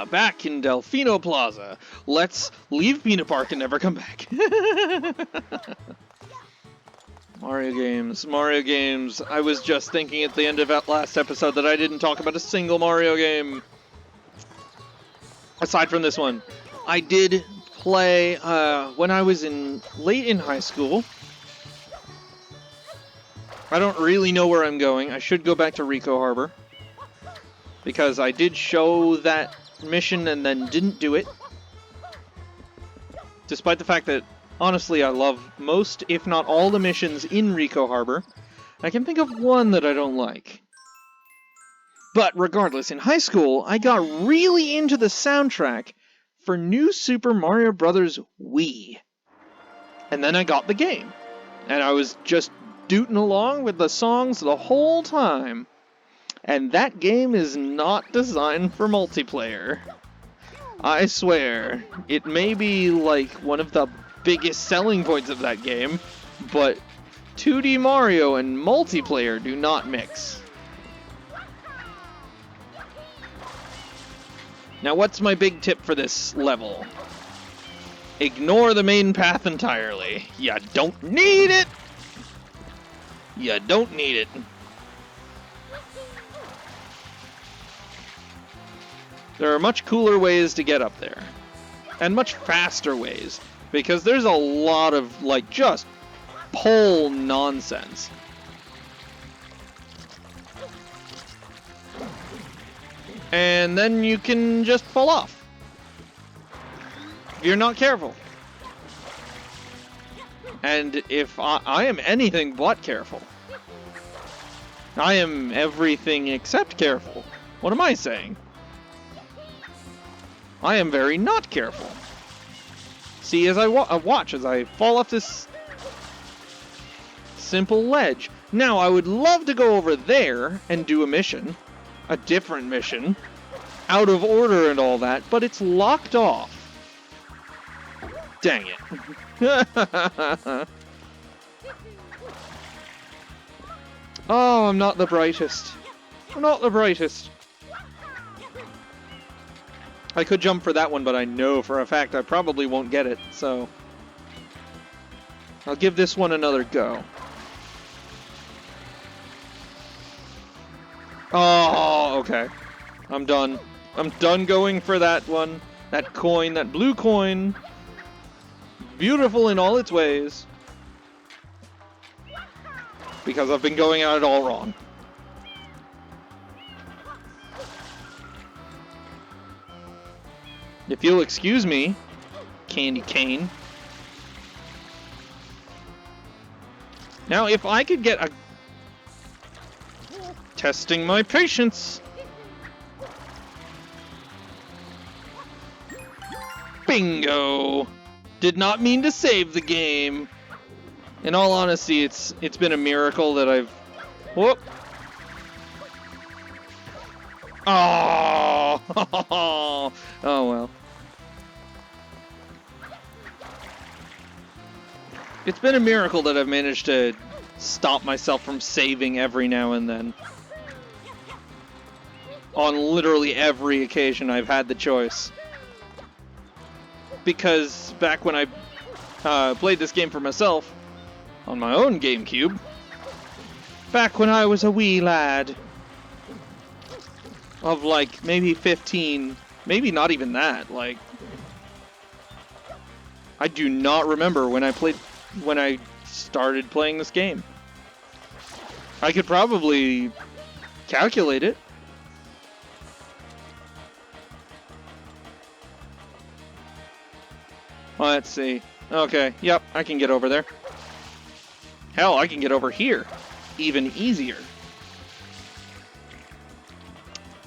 back in Delfino Plaza. Let's leave Peanut Park and never come back. Mario games, Mario games. I was just thinking at the end of that last episode that I didn't talk about a single Mario game. Aside from this one. I did play, when I was late in high school. I don't really know where I'm going. I should go back to Rico Harbor. Because I did show that mission and then didn't do it. Despite the fact that, honestly, I love most, if not all, the missions in Rico Harbor. I can think of one that I don't like. But regardless, in high school, I got really into the soundtrack for New Super Mario Bros. Wii. And then I got the game. And I was just dooting along with the songs the whole time. And that game is not designed for multiplayer. I swear, it may be like one of the biggest selling points of that game, but 2D Mario and multiplayer do not mix. Now what's my big tip for this level? Ignore the main path entirely. You don't need it! You don't need it. There are much cooler ways to get up there. And much faster ways. Because there's a lot of, like, just pole nonsense. And then you can just fall off. If you're not careful. And if I am anything but careful. I am everything except careful. What am I saying? I am very not careful. See, as I watch as I fall off this simple ledge. Now, I would love to go over there and do a mission. A different mission. Out of order and all that, but it's locked off. Dang it. Oh, I'm not the brightest. I'm not the brightest. I could jump for that one, but I know for a fact I probably won't get it, so I'll give this one another go. Oh, okay. I'm done. I'm done going for that one. That coin, that blue coin. Beautiful in all its ways. Because I've been going at it all wrong. If you'll excuse me, Candy Cane. Now, if I could get a... Testing my patience. Bingo! Did not mean to save the game. In all honesty, it's been a miracle that I've... Whoop! Oh! Oh well. It's been a miracle that I've managed to stop myself from saving every now and then. On literally every occasion I've had the choice. Because back when I played this game for myself, on my own GameCube, back when I was a wee lad, of like maybe 15, maybe not even that, like, I do not remember when I started playing this game. I could probably calculate it. Let's see. Okay, yep, I can get over there. Hell, I can get over here. Even easier.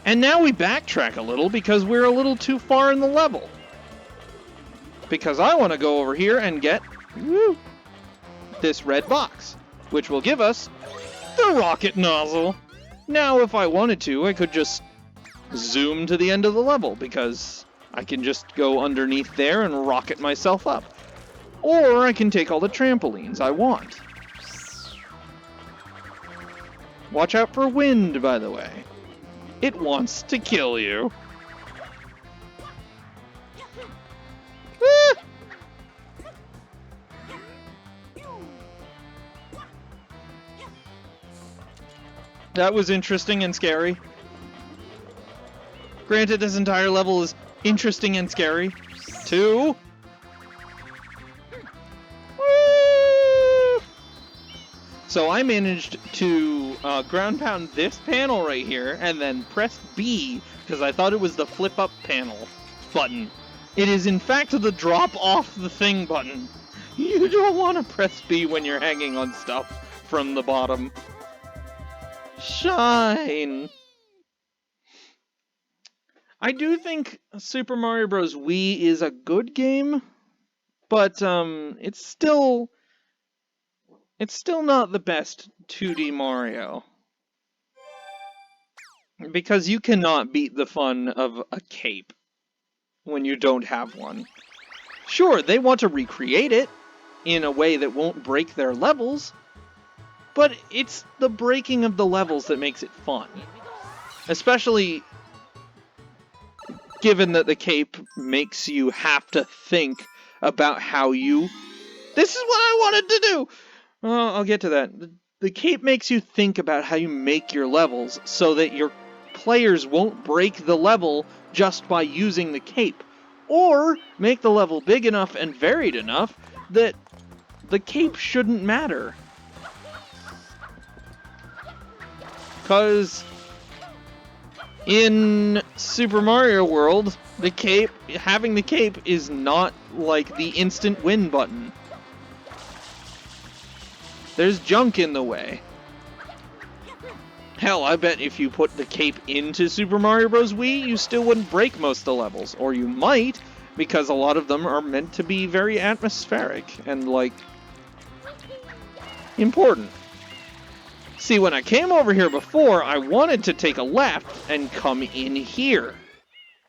And now we backtrack a little because we're a little too far in the level. Because I want to go over here and get this red box, which will give us the rocket nozzle. Now, if I wanted to, I could just zoom to the end of the level because I can just go underneath there and rocket myself up. Or I can take all the trampolines I want. Watch out for wind, by the way. It wants to kill you. That was interesting and scary. Granted, this entire level is interesting and scary. 2. Woo! So I managed to ground pound this panel right here and then press B because I thought it was the flip up panel button. It is in fact the drop off the thing button. You don't want to press B when you're hanging on stuff from the bottom. Shine! I do think Super Mario Bros. Wii is a good game, but it's still not the best 2D Mario. Because you cannot beat the fun of a cape when you don't have one. Sure, they want to recreate it in a way that won't break their levels, but it's the breaking of the levels that makes it fun. Especially given that the cape makes you have to think about how you... This is what I wanted to do! I'll get to that. The cape makes you think about how you make your levels so that your players won't break the level just by using the cape. Or make the level big enough and varied enough that the cape shouldn't matter. Because in Super Mario World, having the cape is not like the instant win button. There's junk in the way. Hell, I bet if you put the cape into Super Mario Bros. Wii, you still wouldn't break most of the levels. Or you might, because a lot of them are meant to be very atmospheric and, like, important. See, when I came over here before, I wanted to take a left and come in here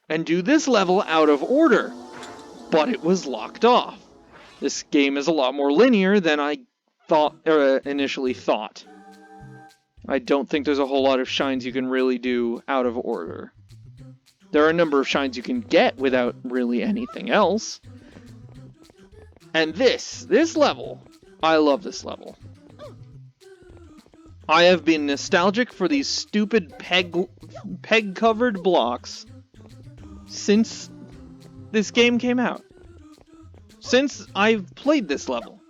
and do this level out of order, but it was locked off. This game is a lot more linear than I initially thought. I don't think there's a whole lot of shines you can really do out of order. There are a number of shines you can get without really anything else. And this level, I love this level. I have been nostalgic for these stupid peg-covered blocks since this game came out. Since I've played this level.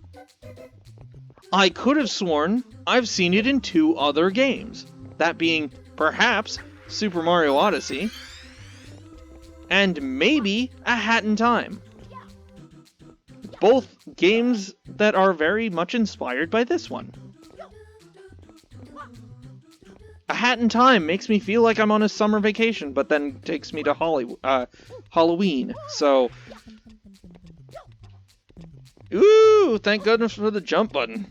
I could have sworn I've seen it in 2 other games. That being, perhaps, Super Mario Odyssey, and maybe A Hat in Time. Both games that are very much inspired by this one. A Hat in Time makes me feel like I'm on a summer vacation, but then takes me to Halloween, so... Ooh, thank goodness for the jump button.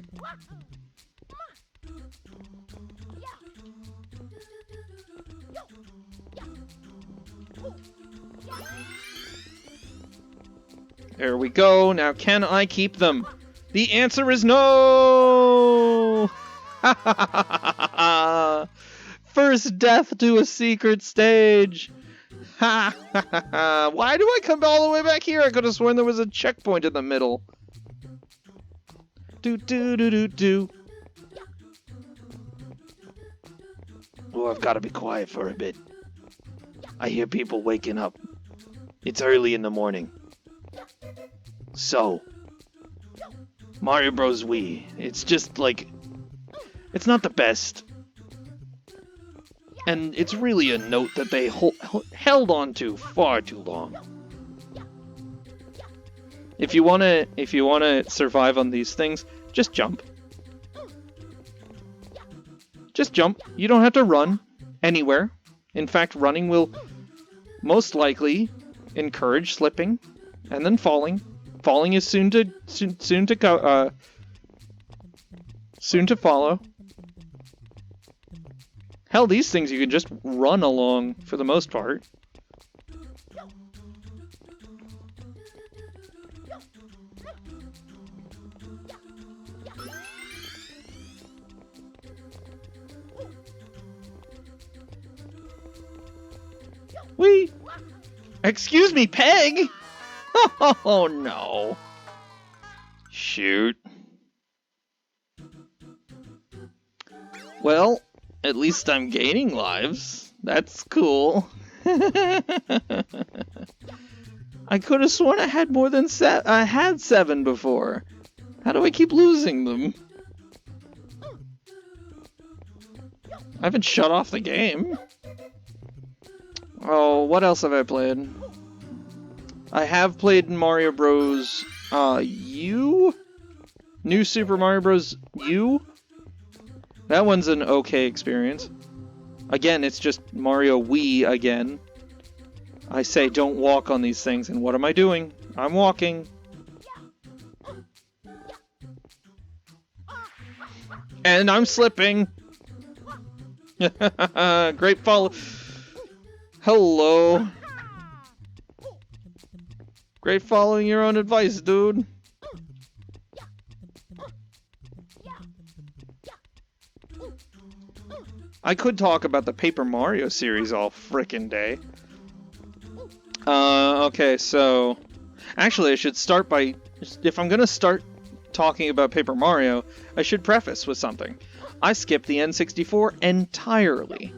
There we go. Now, can I keep them? The answer is no! First death to a secret stage. Why do I come all the way back here? I could have sworn there was a checkpoint in the middle. Do. Oh, I've got to be quiet for a bit. I hear people waking up. It's early in the morning. So, Mario Bros. Wii, it's just like, it's not the best. And it's really a note that they held on to far too long. If you wanna survive on these things, just jump. Just jump. You don't have to run anywhere. In fact, running will most likely encourage slipping and then falling. Falling is soon to follow. Hell, these things you can just run along for the most part. Wee! Excuse me, Peg! Oh no. Shoot. Well, At least I'm gaining lives. That's cool. I could have sworn I had more than I had 7 before. How do I keep losing them? I haven't shut off the game. Oh, what else have I played? I have played Mario Bros. U? New Super Mario Bros. U? That one's an okay experience. Again, it's just Mario Wii again. I say don't walk on these things, and what am I doing? I'm walking. And I'm slipping. Great follow. Hello. Great following your own advice, dude. I could talk about the Paper Mario series all frickin' day. Okay, so... Actually, I should start by... If I'm gonna start talking about Paper Mario, I should preface with something. I skipped the N64 entirely.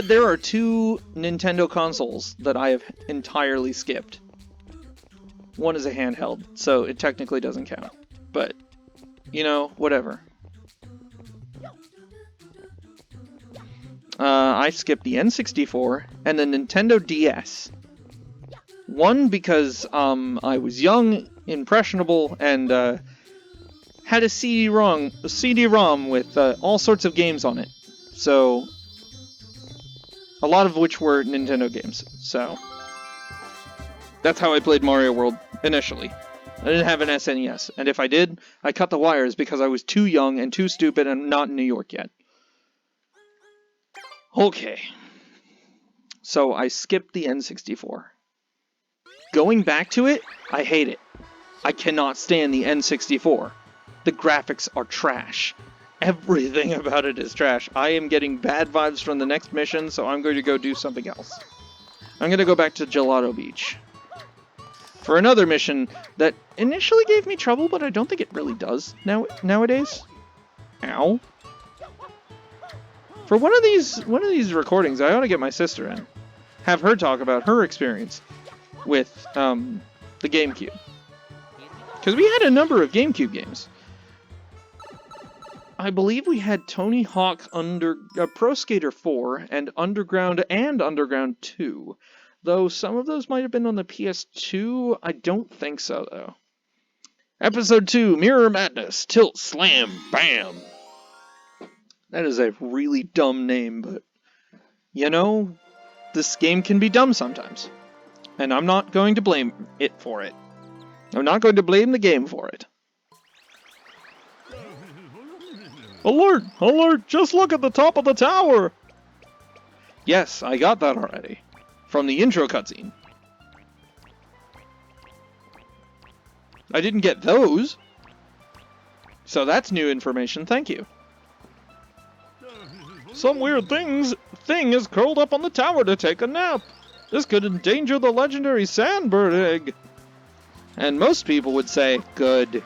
There are 2 Nintendo consoles that I have entirely skipped. One is a handheld, so it technically doesn't count. But, you know, whatever. I skipped the N64 and the Nintendo DS. One, because I was young, impressionable, and had a CD-ROM with all sorts of games on it. So, a lot of which were Nintendo games. So, that's how I played Mario World initially. I didn't have an SNES, and if I did, I cut the wires because I was too young and too stupid and not in New York yet. Okay. So I skipped the N64. Going back to it, I hate it. I cannot stand the N64. The graphics are trash. Everything about it is trash. I am getting bad vibes from the next mission, so I'm going to go do something else. I'm going to go back to Gelato Beach. For another mission that initially gave me trouble, but I don't think it really does nowadays. Ow. For one of these recordings, I ought to get my sister in. Have her talk about her experience with the GameCube. Because we had a number of GameCube games. I believe we had Tony Hawk Pro Skater 4 and Underground 2. Though some of those might have been on the PS2. I don't think so, though. Episode 2, Mirror Madness, Tilt, Slam, Bam! That is a really dumb name, but, you know, this game can be dumb sometimes. And I'm not going to blame it for it. I'm not going to blame the game for it. Alert! Alert! Just look at the top of the tower! Yes, I got that already. From the intro cutscene. I didn't get those. So that's new information, thank you. Some weird thing is curled up on the tower to take a nap. This could endanger the legendary sandbird egg. And most people would say, good.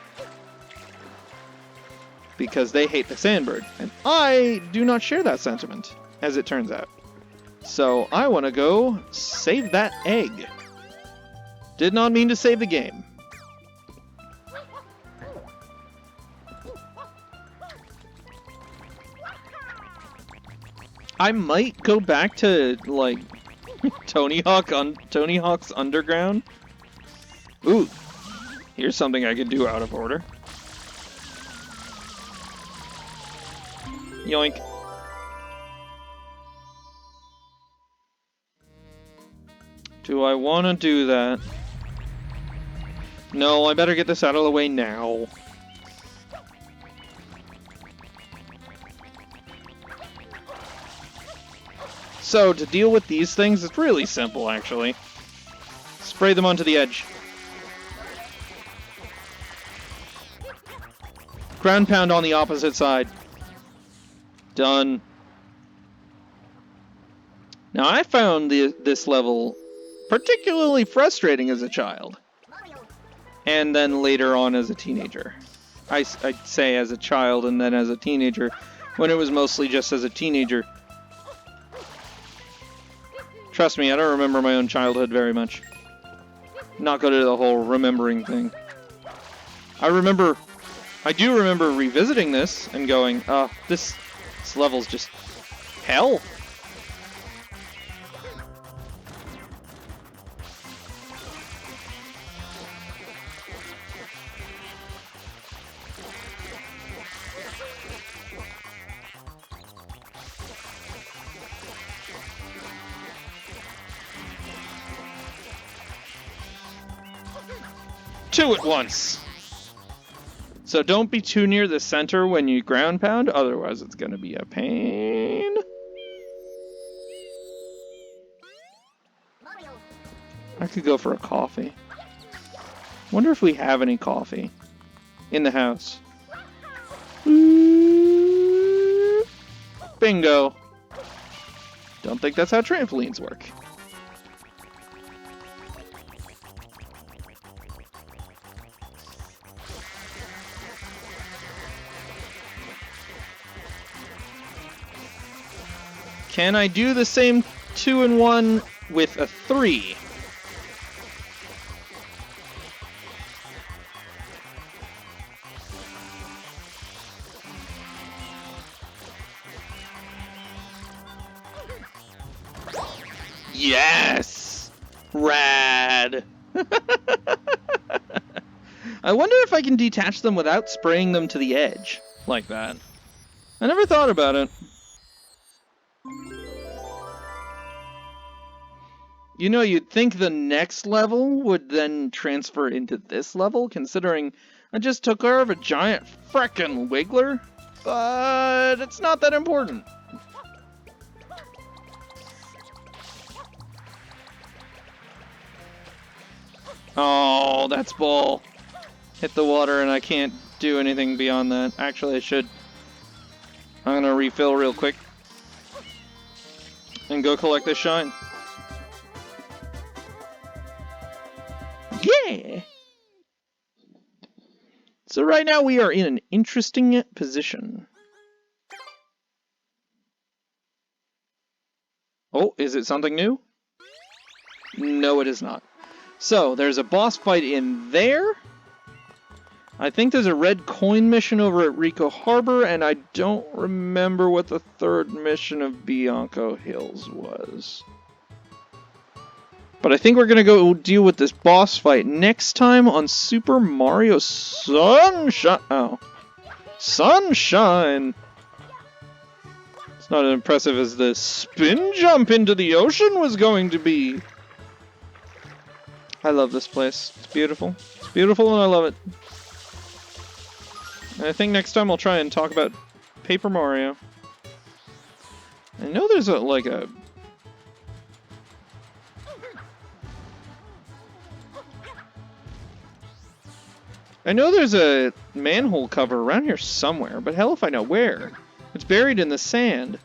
Because they hate the sandbird. And I do not share that sentiment, as it turns out. So I want to go save that egg. Did not mean to save the game. I might go back to, like, Tony Hawk's Underground. Ooh, here's something I could do out of order. Yoink. Do I want to do that? No, I better get this out of the way now. So, to deal with these things, it's really simple, actually. Spray them onto the edge. Ground pound on the opposite side. Done. Now, I found this level particularly frustrating as a child. And then later on as a teenager. I'd say as a child and then as a teenager. when it was mostly just as a teenager. Trust me, I don't remember my own childhood very much. Not good at the whole remembering thing. I do remember revisiting this and going, this level's just hell. Two at once. So don't be too near the center when you ground pound, otherwise it's gonna be a pain. I could go for a coffee. Wonder if we have any coffee in the house. Bingo. Don't think that's how trampolines work. Can I do the same 2-in-1 with a 3? Yes! Rad! I wonder if I can detach them without spraying them to the edge like that. I never thought about it. You know, you'd think the next level would then transfer into this level, considering I just took care of a giant frickin' wiggler, but it's not that important. Oh, that's bull. Hit the water and I can't do anything beyond that. Actually, I should. I'm gonna refill real quick and go collect this shine. Yeah! So right now we are in an interesting position. Oh, is it something new? No, it is not. So, there's a boss fight in there. I think there's a red coin mission over at Rico Harbor, and I don't remember what the third mission of Bianco Hills was. But I think we're going to go deal with this boss fight next time on Super Mario Sunshine. Oh. Sunshine! It's not as impressive as the spin jump into the ocean was going to be. I love this place. It's beautiful. It's beautiful and I love it. And I think next time I'll try and talk about Paper Mario. I know there's I know there's a manhole cover around here somewhere, but hell if I know where. It's buried in the sand.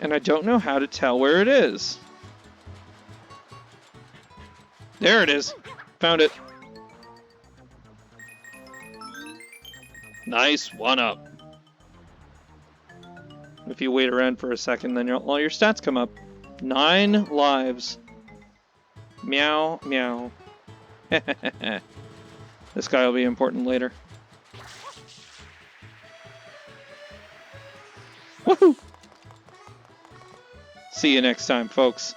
And I don't know how to tell where it is. There it is. Found it. Nice one-up. If you wait around for a second, then all your stats come up. 9 lives. Meow, meow. This guy will be important later. Woohoo! See you next time, folks.